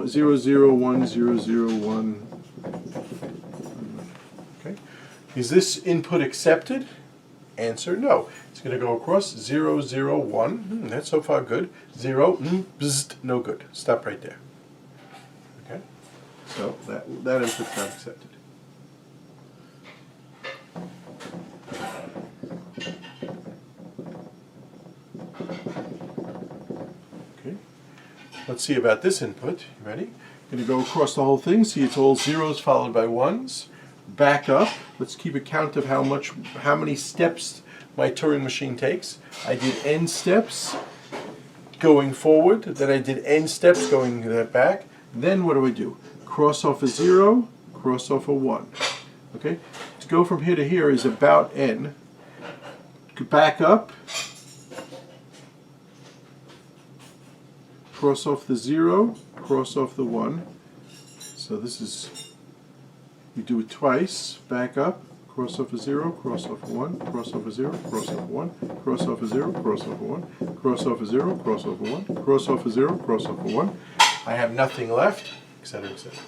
Speaker 1: 0, 0, 1, 0, 0, 1. Okay. Is this input accepted? Answer, no. It's going to go across 0, 0, 1. That's so far good. 0, bzzzt, no good. Stop right there. Okay. So that input's not accepted. Okay. Let's see about this input. You ready? Going to go across the whole thing. See, it's all zeros followed by ones. Back up. Let's keep a count of how many steps my Turing machine takes. I did n steps going forward. Then I did n steps going back. Then what do? Cross off a 0, cross off a 1. Okay? To go from here to here is about n. Back up. Cross off the 0, cross off the 1. So this is, we do it twice. Back up, cross off a 0, cross off a 1, cross off a 0, cross off a 1, cross off a 0, cross off a 1, cross off a 0, cross off a 1, cross off a 0, cross off a 1. I have nothing left, etc., etc.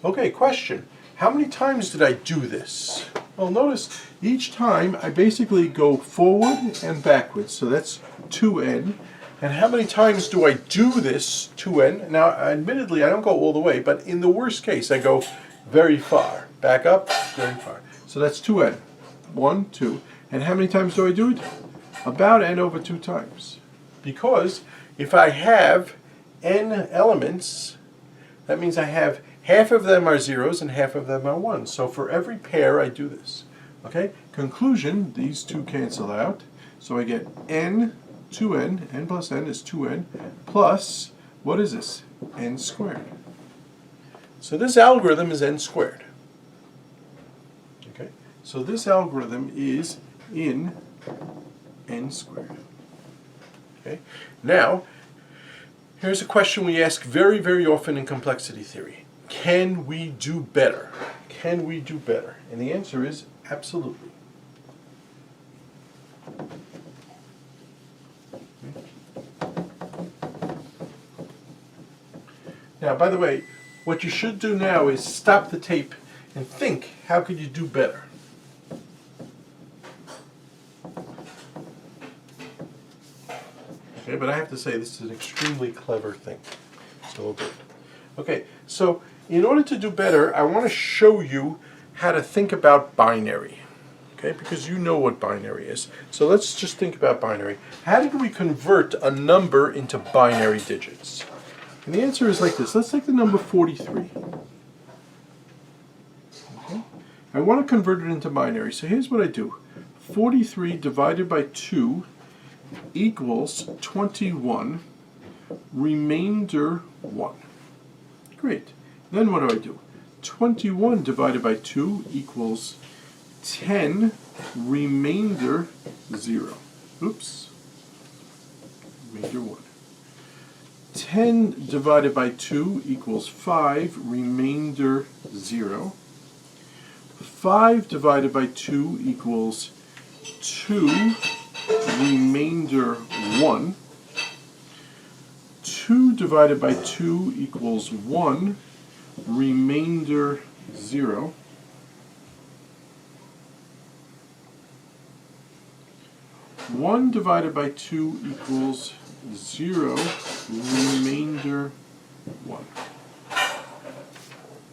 Speaker 1: Okay, question. How many times did I do this? Well, notice each time I basically go forward and backwards. So that's 2n. And how many times do I do this 2n? Now, admittedly, I don't go all the way, but in the worst case, I go very far. Back up, very far. So that's 2n. 1, 2. And how many times do I do it? About n over 2 times. Because if I have n elements, that means I have half of them are zeros and half of them are ones. So for every pair, I do this. Okay? Conclusion, these two cancel out. So I get n, 2n, n plus n is 2n, plus, what is this? N squared. So this algorithm is n squared. Okay? So this algorithm is in n squared. Okay? Now, here's a question we ask very, very often in complexity theory. Can we do better? Can we do better? And the answer is absolutely. Now, by the way, what you should do now is stop the tape and think, how could you do better? Okay, but I have to say this is an extremely clever thing. So we'll do it. Okay, so in order to do better, I want to show you how to think about binary. Okay, because you know what binary is. So let's just think about binary. How did we convert a number into binary digits? And the answer is like this. Let's take the number 43. Okay. I want to convert it into binary. So here's what I do. 43 divided by 2 equals 21, remainder 1. Great. Then what do? 21 divided by 2 equals 10, remainder 0. Oops. Remainder 1. 10 divided by 2 equals 5, remainder 0. 5 divided by 2 equals 2, remainder 1. 2 divided by 2 equals 1, remainder 0. 1 divided by 2 equals 0, remainder 1.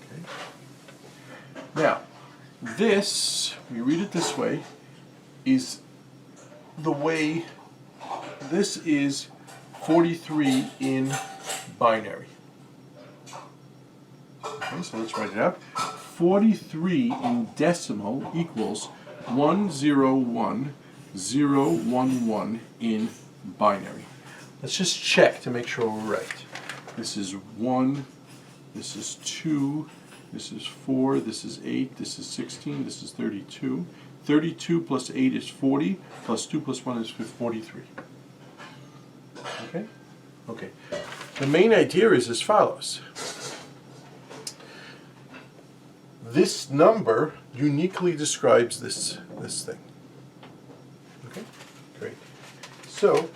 Speaker 1: Okay. Now, this, we read it this way, is the way, this is 43 in binary. Okay, so let's write it out. 43 in decimal equals 101011 in binary. Let's just check to make sure we're right. This is 1, this is 2, this is 4, this is 8, this is 16, this is 32. 32 plus 8 is 40, plus 2 plus 1 is 43. Okay? Okay. The main idea is as follows. This number uniquely describes this thing. Okay? Great. So,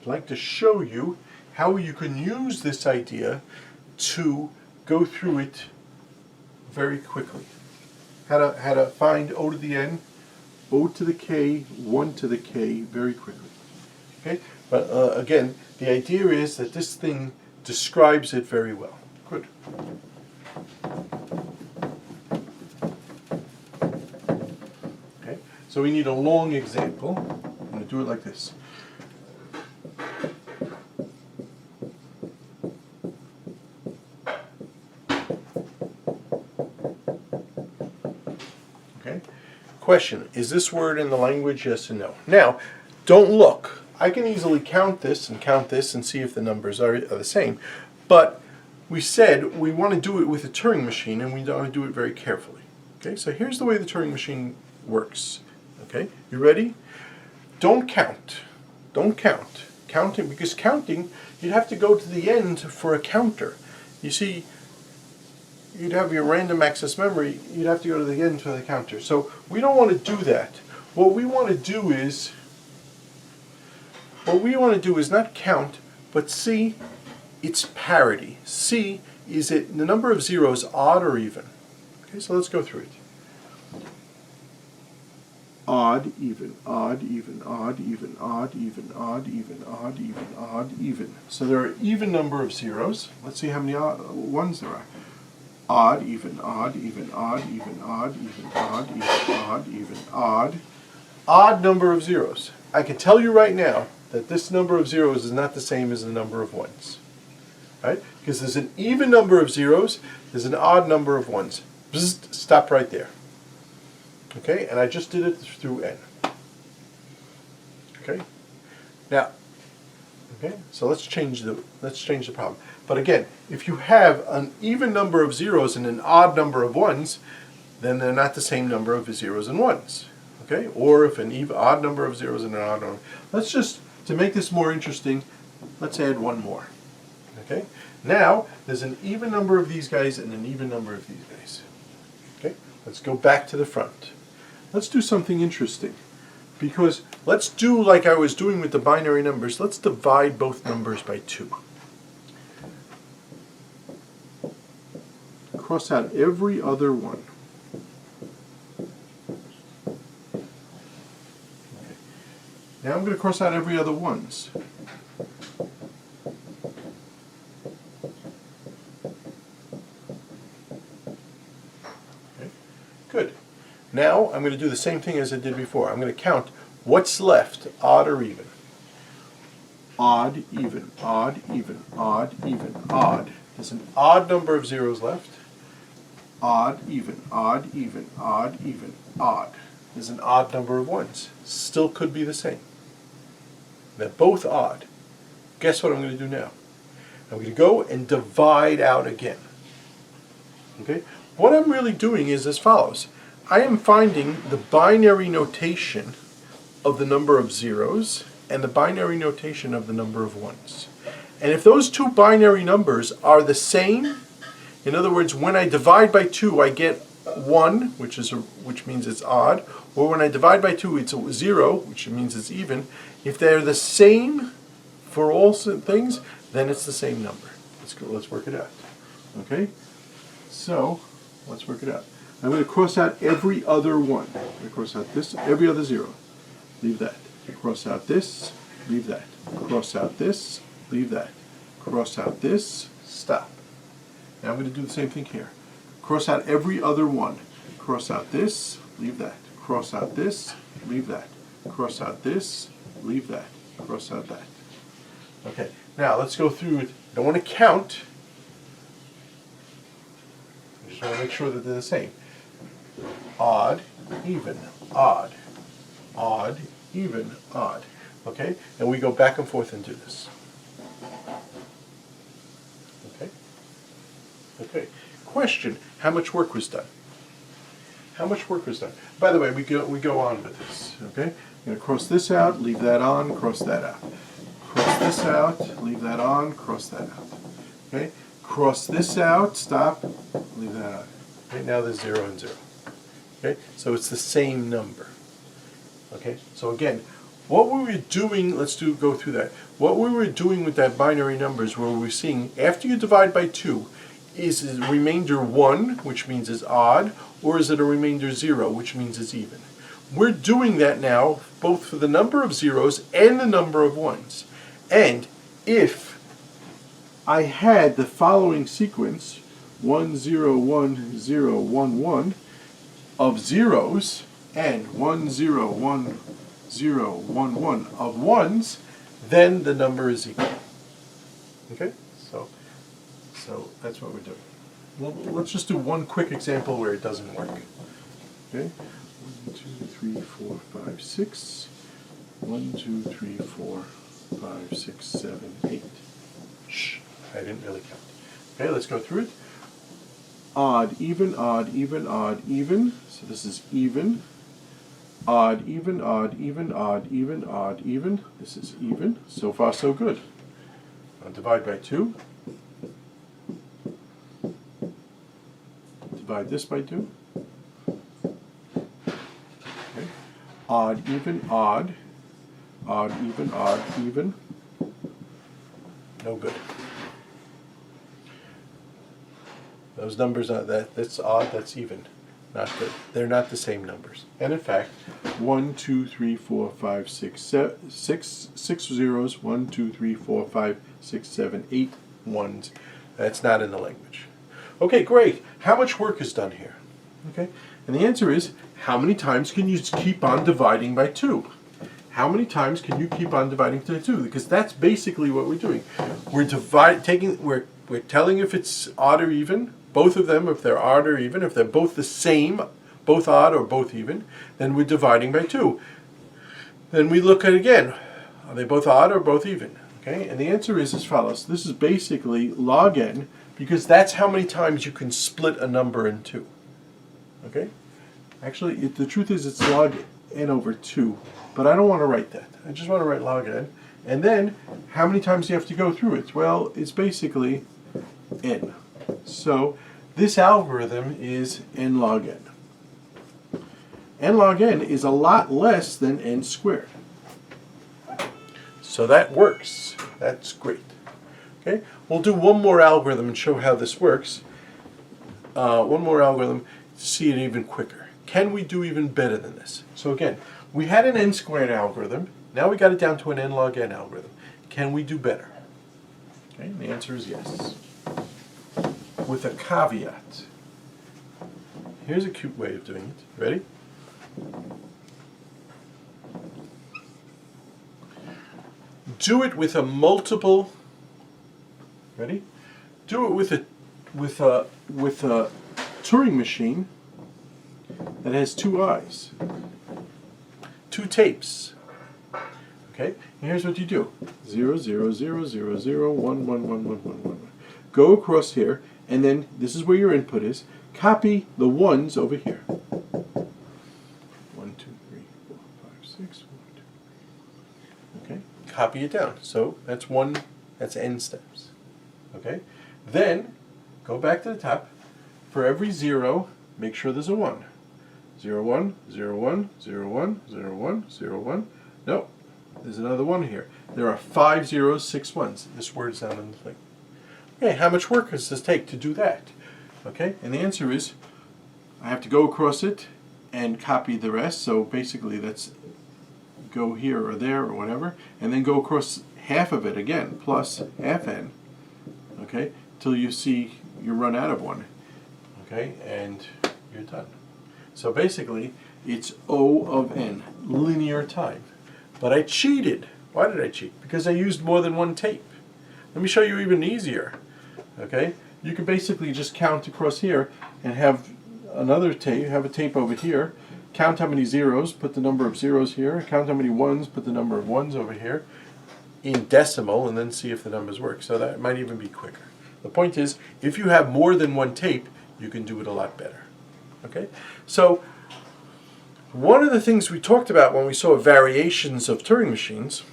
Speaker 1: I'd like to show you how you can use this idea to go through it very quickly. How to find O to the N, O to the K, 1 to the K very quickly. Okay? But again, the idea is that this thing describes it very well. Good. Okay? So we need a long example. I'm going to do it like this. Question, is this word in the language, yes or no? Now, don't look. I can easily count this and see if the numbers are the same. But we said we want to do it with a Turing machine, and we want to do it very carefully. Okay, so here's the way the Turing machine works. Okay, you ready? Don't count. Don't count. Counting, because counting, you'd have to go to the end for a counter. You see, you'd have your random access memory, you'd have to go to the end for the counter. So we don't want to do that. What we want to do is not count, but see its parity. See, is it the number of zeros odd or even? Okay, so let's go through it. Odd, even, odd, even, odd, even, odd, even, odd, even, odd, even, odd, even. So there are even number of zeros. Let's see how many ones there are. Odd, even, odd, even, odd, even, odd, even, odd, even, odd, even, odd. Odd number of zeros. I can tell you right now that this number of zeros is not the same as the number of ones. Right? Because there's an even number of zeros, there's an odd number of ones. Bzzzt, stop right there. Okay, and I just did it through n. Okay? Now, okay, so let's change the problem. But again, if you have an even number of zeros and an odd number of ones, then they're not the same number of zeros and ones. Okay? Or if an odd number of zeros and an odd number. Let's just, to make this more interesting, let's add one more. Okay? Now, there's an even number of these guys and an even number of these guys. Okay? Let's go back to the front. Let's do something interesting. Because let's do like I was doing with the binary numbers. Let's divide both numbers by 2. Cross out every other one. Okay. Now I'm going to cross out every other ones. Okay. Good. Now I'm going to do the same thing as I did before. I'm going to count what's left, odd or even. Odd, even, odd, even, odd, even, odd. There's an odd number of zeros left. Odd, even, odd, even, odd, even, odd. There's an odd number of ones. Still could be the same. They're both odd. Guess what I'm going to do now? I'm going to go and divide out again. Okay? What I'm really doing is as follows. I am finding the binary notation of the number of zeros and the binary notation of the number of ones. And if those two binary numbers are the same, in other words, when I divide by 2, I get 1, which means it's odd, or when I divide by 2, it's 0, which means it's even. If they're the same for all things, then it's the same number. Let's work it out. Okay? So, let's work it out. I'm going to cross out every other one. I'm going to cross out this, every other 0. Leave that. Cross out this, leave that. Cross out this, leave that. Cross out this, stop. Now I'm going to do the same thing here. Cross out every other one. Cross out this, leave that. Cross out this, leave that. Cross out this, leave that. Cross out that. Okay, now let's go through it. I don't want to count. I just want to make sure that they're the same. Odd, even, odd, odd, even, odd. Okay, and we go back and forth and do this. Okay. Okay. Question: how much work was done? How much work was done? By the way, we go on with this. Okay, I'm going to cross this out, leave that on, cross that out. Cross this out, leave that on, cross that out. Okay, cross this out, stop, leave that on. Okay, now there's 0 and 0. Okay, so it's the same number. Okay, so again, what we were doing, go through that. What we were doing with that binary numbers, where we're seeing after you divide by 2, is a remainder 1, which means it's odd, or is it a remainder 0, which means it's even? We're doing that now both for the number of zeros and the number of ones. And if I had the following sequence, 1 0 1 0 1 1 of zeros and 1 0 1 0 1 1 of ones, then the number is equal. Okay, so that's what we're doing. Well, let's just do one quick example where it doesn't work. Okay, 1 2 3 4 5 6. 1 2 3 4 5 6 7 8. Shh, I didn't really count. Okay, let's go through it. Odd, even, odd, even, odd, even. So this is even. Odd, even, odd, even, odd, even, odd, even. This is even. So far, so good. I'll divide by 2. Divide this by 2. Okay. Odd, even, odd. Odd, even. No good. Those numbers are that's odd, that's even. Not good. They're not the same numbers. And in fact, 1 2 3 4 5 6 6 zeros, 1 2 3 4 5 6 7 8 ones. That's not in the language. Okay, great. How much work is done here? Okay, and the answer is, how many times can you keep on dividing by 2? How many times can you keep on dividing by 2? Because that's basically what we're doing. We're we're telling if it's odd or even, both of them, if they're odd or even, if they're both the same, both odd or both even, then we're dividing by 2. Then we look at again, are they both odd or both even? Okay, and the answer is as follows. This is basically log n, because that's how many times you can split a number in 2. Okay? Actually, the truth is it's log n over 2, but I don't want to write that. I just want to write log n. And then, how many times do you have to go through it? Well, it's basically n. So, this algorithm is n log n. N log n is a lot less than n squared. So that works. That's great. Okay, we'll do one more algorithm and show how this works. One more algorithm to see it even quicker. Can we do even better than this? So again, we had an n squared algorithm. Now we got it down to an n log n algorithm. Can we do better? Okay, and the answer is yes. With a caveat. Here's a cute way of doing it. Ready? Do it with a multiple. Ready? Do it with a Turing machine that has 2 eyes, 2 tapes. Okay. And here's what you do: 0 0 0 0 0 1 1 1 1 1 1. Go across here, and then this is where your input is. Copy the ones over here. 1 2 3 4 5 6 1 2. Okay. Copy it down. So that's that's n steps. Okay? Then, go back to the top. For every 0, make sure there's a 1. 0 1 0 1 0 1 0 1 0 1. No, there's another 1 here. There are 5 zeros, 6 ones. This word's down in the thing. Okay, how much work does this take to do that? Okay, and the answer is, I have to go across it and copy the rest. So basically, that's go here or there or whatever, and then go across half of it again, plus half n. Okay, till you see you run out of 1. Okay, and you're done. So basically, it's O of n, linear time. But I cheated. Why did I cheat? Because I used more than one tape. Let me show you even easier. Okay? You can basically just count across here and have another tape, have a tape over here, count how many zeros, put the number of zeros here, count how many ones, put the number of ones over here in decimal, and then see if the numbers work. So that might even be quicker. The point is, if you have more than one tape, you can do it a lot better. Okay? So one of the things we talked about when we saw variations of Turing machines,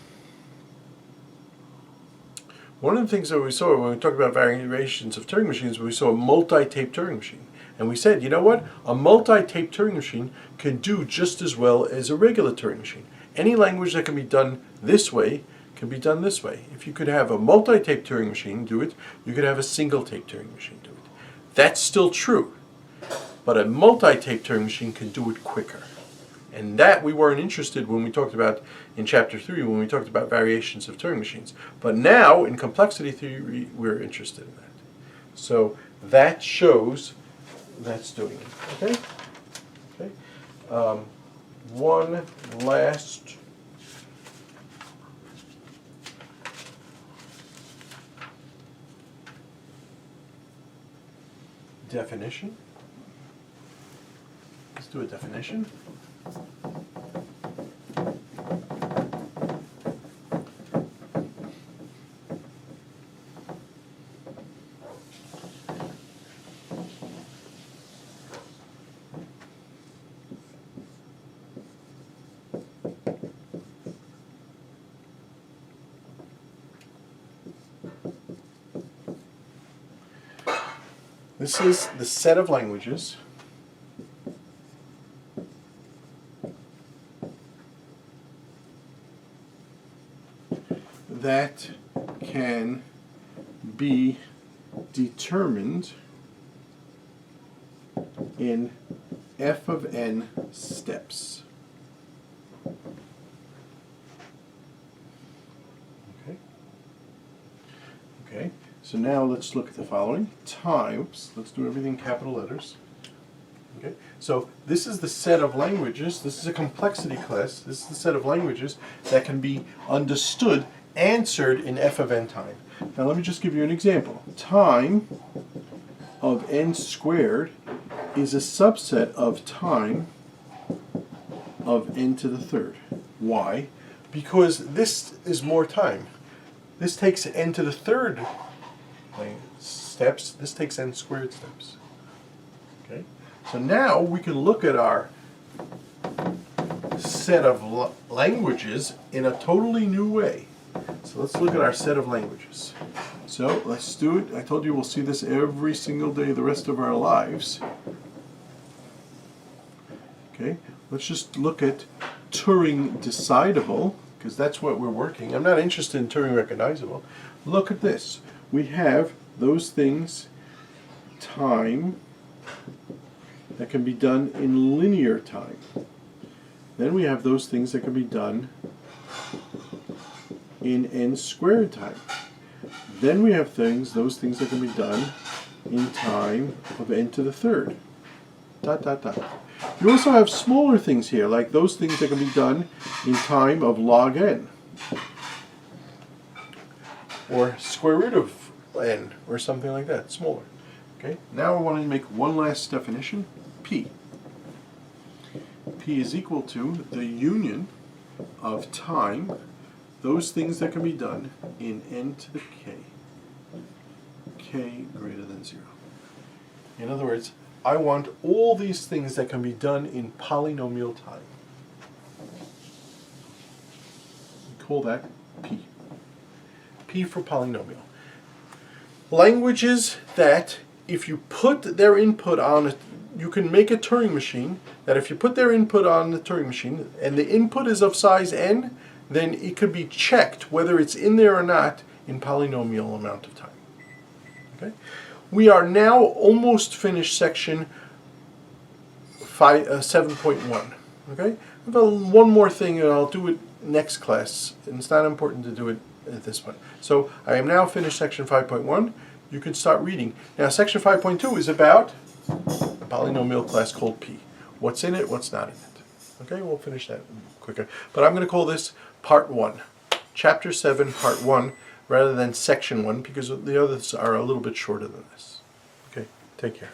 Speaker 1: one of the things that we saw when we talked about variations of Turing machines, we saw a multi-tape Turing machine. And we said, you know what? A multi-tape Turing machine can do just as well as a regular Turing machine. Any language that can be done this way can be done this way. If you could have a multi-tape Turing machine do it, you could have a single-tape Turing machine do it. That's still true. But a multi-tape Turing machine can do it quicker. And that we weren't interested when we talked about in Chapter 3, when we talked about variations of Turing machines. But now, in complexity theory, we're interested in that. So that shows that's doing it. Okay? Okay. One last definition. Let's do a definition. This is the set of languages that can be determined in f of n steps. Okay. Okay. So now let's look at the following. Oops, let's do everything in capital letters. Okay. So this is the set of languages. This is a complexity class. This is the set of languages that can be understood, answered in f of n time. Now let me just give you an example. Time of n squared is a subset of time of n to the third. Why? Because this is more time. This takes n to the third steps. This takes n squared steps. Okay. So now we can look at our set of languages in a totally new way. So let's look at our set of languages. So let's do it. I told you we'll see this every single day the rest of our lives. Okay, let's just look at Turing decidable, because that's what we're working. I'm not interested in Turing recognizable. Look at this. We have those things, time, that can be done in linear time. Then we have those things that can be done in n squared time. Then we have those things that can be done in time of n to the third. Dot, dot, dot. You also have smaller things here, like those things that can be done in time of log n. Or square root of n, or something like that, smaller. Okay, now I want to make one last definition, p. P is equal to the union of time, those things that can be done in n to the k greater than 0. In other words, I want all these things that can be done in polynomial time. We call that P. P for polynomial. Languages that, if you put their input on it, you can make a Turing machine that if you put their input on the Turing machine and the input is of size n, then it could be checked whether it's in there or not in polynomial amount of time. Okay? We are now almost finished section 7.1. Okay? I have one more thing, and I'll do it next class. And it's not important to do it at this point. So I am now finished section 5.1. You can start reading. Now section 5.2 is about a polynomial class called P. What's in it, what's not in it. Okay, we'll finish that quicker. But I'm going to call this part 1. Chapter 7, Part 1, rather than Section 1, because the others are a little bit shorter than this. Okay, take care.